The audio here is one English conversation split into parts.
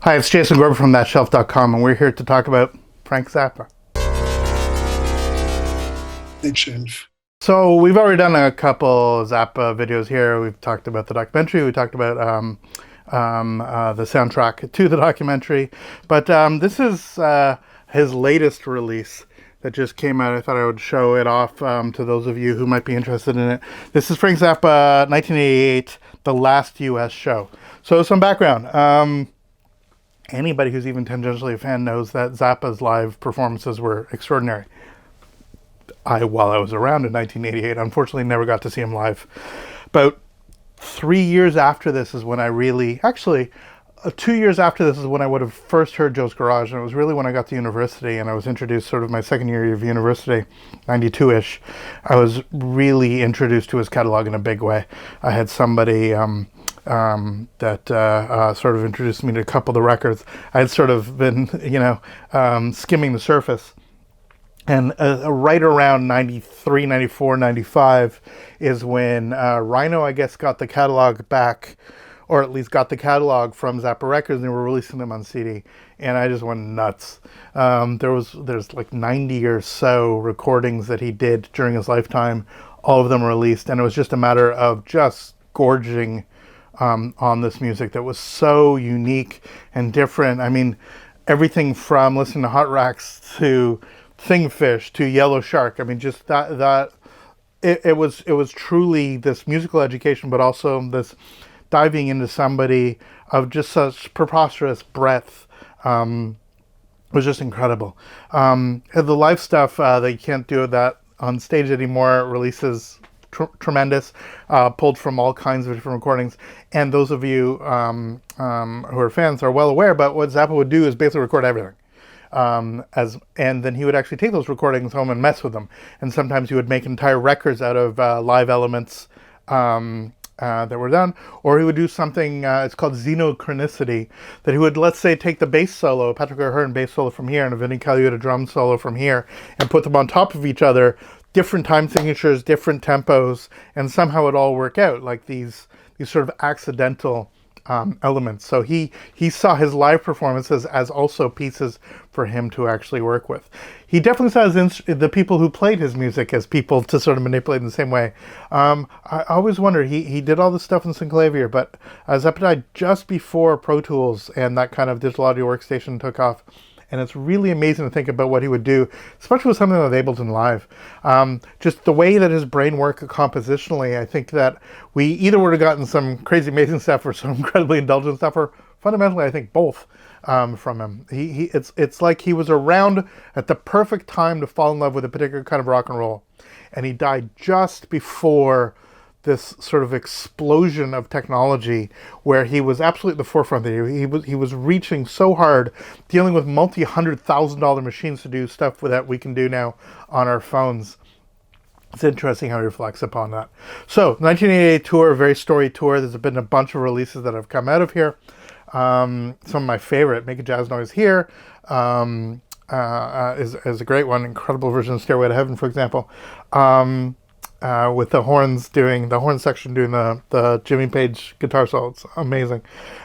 Hi, it's Jason Gorber from ThatShelf.com, and we're here to talk about Frank Zappa. Big shelf. So we've already done a couple Zappa videos here. We've talked about the documentary. We talked about the soundtrack to the documentary. But this is his latest release that just came out. I thought I would show it off to those of you who might be interested in it. This is Frank Zappa, 1988, The Last U.S. Show. So some background. Anybody who's even tangentially a fan knows that Zappa's live performances were extraordinary. While I was around in 1988, unfortunately never got to see him live. About 3 years after this is when I really, 2 years after this is when I would have first heard Joe's Garage, and it was really when I got to university and I was introduced, sort of my second year of university, 92-ish, I was really introduced to his catalog in a big way. I had somebody that sort of introduced me to a couple of the records. I had sort of been, skimming the surface. And right around 93, 94, 95 is when Rhino, I guess, got the catalog back, or at least got the catalog from Zappa Records, and they were releasing them on CD. And I just went nuts. There's like 90 or so recordings that he did during his lifetime. All of them were released, and it was just a matter of just gorging on this music that was so unique and different. I mean, everything from listening to Hot Racks to Thingfish to Yellow Shark. I mean, just it was truly this musical education, but also this diving into somebody of just such preposterous breadth. Was just incredible. The live stuff, they can't do that on stage anymore. Releases tremendous, pulled from all kinds of different recordings. And those of you who are fans are well aware, but what Zappa would do is basically record everything. And then he would actually take those recordings home and mess with them. And sometimes he would make entire records out of live elements that were done. Or he would do something, it's called Xenochronicity, that he would, let's say, take the bass solo, Patrick O'Hearn bass solo from here, and a Vinnie Colaiuta drum solo from here, and put them on top of each other, different time signatures, different tempos, and somehow it all work out, like these sort of accidental elements. So he saw his live performances as also pieces for him to actually work with. He definitely saw the people who played his music as people to sort of manipulate in the same way. I always wonder, he did all this stuff in Synclavier, but Zappa died just before Pro Tools and that kind of digital audio workstation took off. And it's really amazing to think about what he would do, especially with something like Ableton Live. Just the way that his brain worked compositionally, I think that we either would have gotten some crazy amazing stuff or some incredibly indulgent stuff, or fundamentally, I think both from him. It's like he was around at the perfect time to fall in love with a particular kind of rock and roll. And he died just before this sort of explosion of technology where he was absolutely at the forefront. He was reaching so hard, dealing with multi-$100,000 machines to do stuff that we can do now on our phones. It's interesting how he reflects upon that. So, 1988 tour, very storied tour. There's been a bunch of releases that have come out of here. Some of my favorite, Make a Jazz Noise Here, is a great one. Incredible version of Stairway to Heaven, for example. With the horns doing the horn section doing the Jimmy Page guitar solo. It's amazing.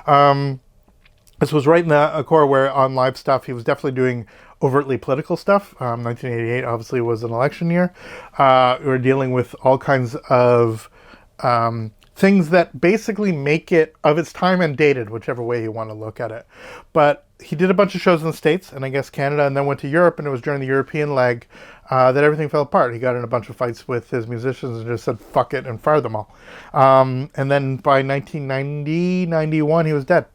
This was right in the core where on live stuff he was definitely doing overtly political stuff. 1988 obviously was an election year. We were dealing with all kinds of things that basically make it of its time and dated, whichever way you want to look at it. But he did a bunch of shows in the States and I guess Canada, and then went to Europe, and it was during the European leg that everything fell apart. He got in a bunch of fights with his musicians and just said, fuck it, and fired them all. And then by 1990, 91, he was dead.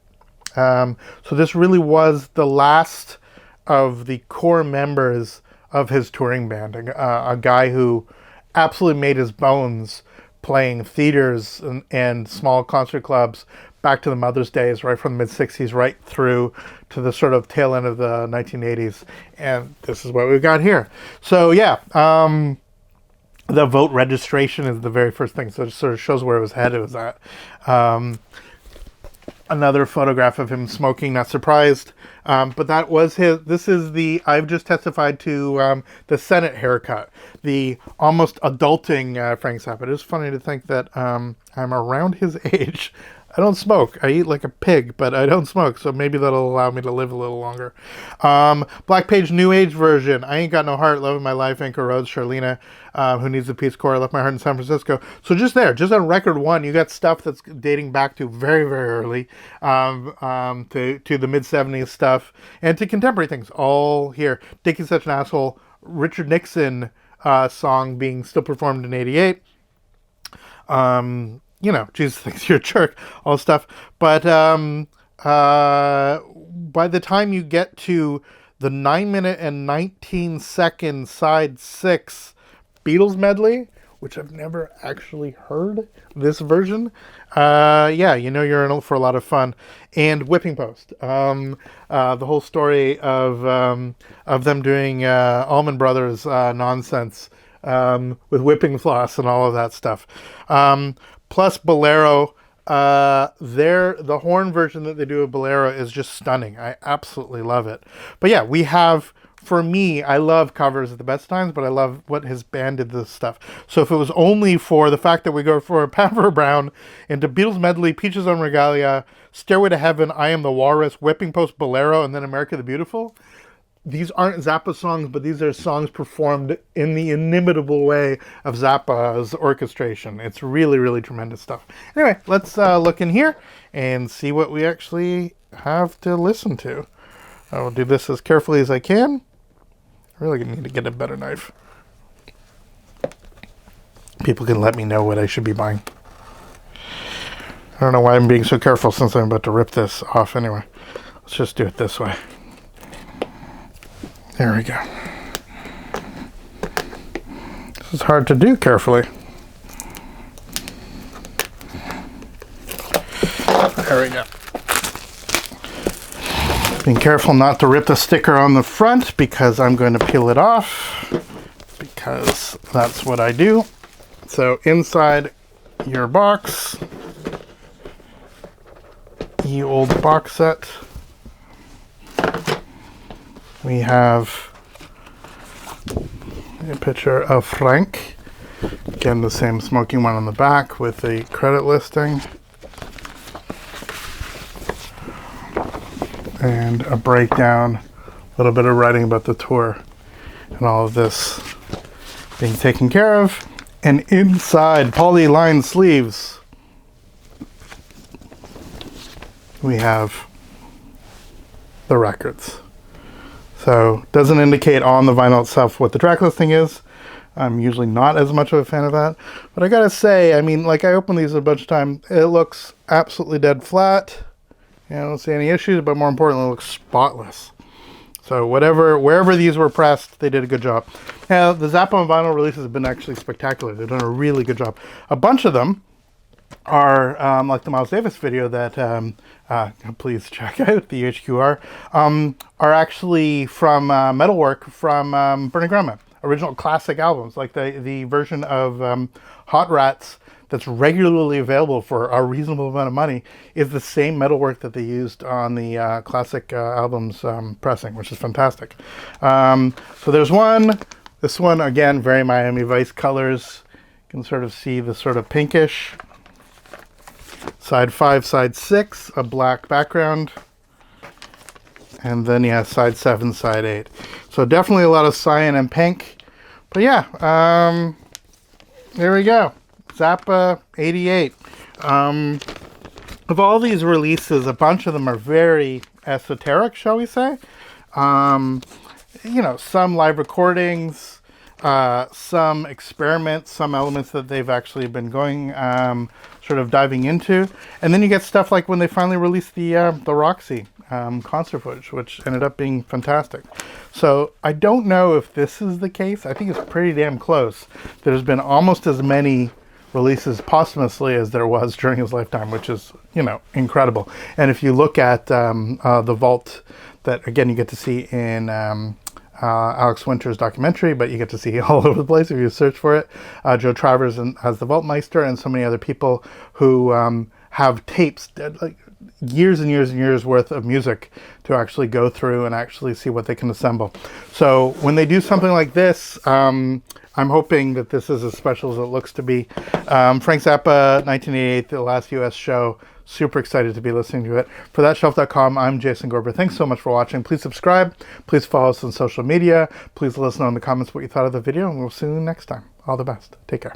So this really was the last of the core members of his touring band, a guy who absolutely made his bones playing theaters and small concert clubs back to the Mother's days, right from the mid-60s right through to the sort of tail end of the 1980s. And this is what we've got here. So yeah, the vote registration is the very first thing. So it sort of shows where his head was at. Another photograph of him smoking, not surprised. But that was this is the, I've just testified to the Senate haircut, the almost adulting Frank Zappa. It is funny to think that I'm around his age I don't smoke. I eat like a pig, but I don't smoke, so maybe that'll allow me to live a little longer. Black Page New Age version. I Ain't Got No Heart, Loving My Life, Anchor Roads, Charlena, Who Needs a Peace Corps, I Left My Heart in San Francisco. So just on record one, you got stuff that's dating back to very, very early, to the mid-70s stuff, and to contemporary things, all here. Dickie's Such an Asshole, Richard Nixon song being still performed in 88. Jesus thinks you're a jerk, all stuff. But by the time you get to the 9-minute and 19-second side 6 Beatles medley, which I've never actually heard this version, you're in for a lot of fun. And Whipping Post, the whole story of them doing Allman Brothers nonsense with whipping floss and all of that stuff. Plus Bolero, the horn version that they do of Bolero is just stunning. I absolutely love it. But yeah, we have, for me, I love covers at the best times, but I love what his band did this stuff. So if it was only for the fact that we go for Pamela Brown into Beatles Medley, Peaches on Regalia, Stairway to Heaven, I Am the Walrus, Whipping Post, Bolero, and then America the Beautiful, these aren't Zappa songs, but these are songs performed in the inimitable way of Zappa's orchestration. It's really, really tremendous stuff. Anyway, let's look in here and see what we actually have to listen to. I will do this as carefully as I can. I really need to get a better knife. People can let me know what I should be buying. I don't know why I'm being so careful since I'm about to rip this off anyway. Let's just do it this way. There we go. This is hard to do carefully. There we go. Being careful not to rip the sticker on the front because I'm going to peel it off because that's what I do. So inside your box, ye old box set, we have a picture of Frank. Again, the same smoking one on the back with the credit listing. And a breakdown, a little bit of writing about the tour and all of this being taken care of. And inside poly-lined sleeves, we have the records. So doesn't indicate on the vinyl itself what the track listing is. I'm usually not as much of a fan of that. But I gotta say, I mean, like I opened these a bunch of times, it looks absolutely dead flat. I don't see any issues, but more importantly, it looks spotless. So wherever these were pressed, they did a good job. Now, the Zappa on vinyl releases have been actually spectacular. They've done a really good job. A bunch of them are, like the Miles Davis video that, please check out, the HQR, are actually from metalwork from Burning Ground, original classic albums, like the version of Hot Rats that's regularly available for a reasonable amount of money is the same metalwork that they used on the classic albums pressing, which is fantastic. So there's one. This one, again, very Miami Vice colors. You can sort of see the sort of pinkish. Side 5, side 6, a black background. And then, yeah, side 7, side 8. So definitely a lot of cyan and pink. But yeah, there we go. Zappa 88. Of all these releases, a bunch of them are very esoteric, shall we say. Some live recordings, some experiments, some elements that they've actually been going, sort of diving into. And then you get stuff like when they finally released the Roxy concert footage, which ended up being fantastic. So I don't know if this is the case. I think it's pretty damn close. There's been almost as many releases posthumously as there was during his lifetime, which is, incredible. And if you look at the vault that, again, you get to see in Alex Winter's documentary, but you get to see all over the place if you search for it. Joe Travers has the Vaultmeister and so many other people who have tapes, like years and years and years worth of music to actually go through and actually see what they can assemble. So when they do something like this, I'm hoping that this is as special as it looks to be. Frank Zappa, 1988, the last US show, super excited to be listening to it. For thatshelf.com, I'm Jason Gorber. Thanks so much for watching. Please subscribe. Please follow us on social media. Please let us know in the comments what you thought of the video, and we'll see you next time. All the best. Take care.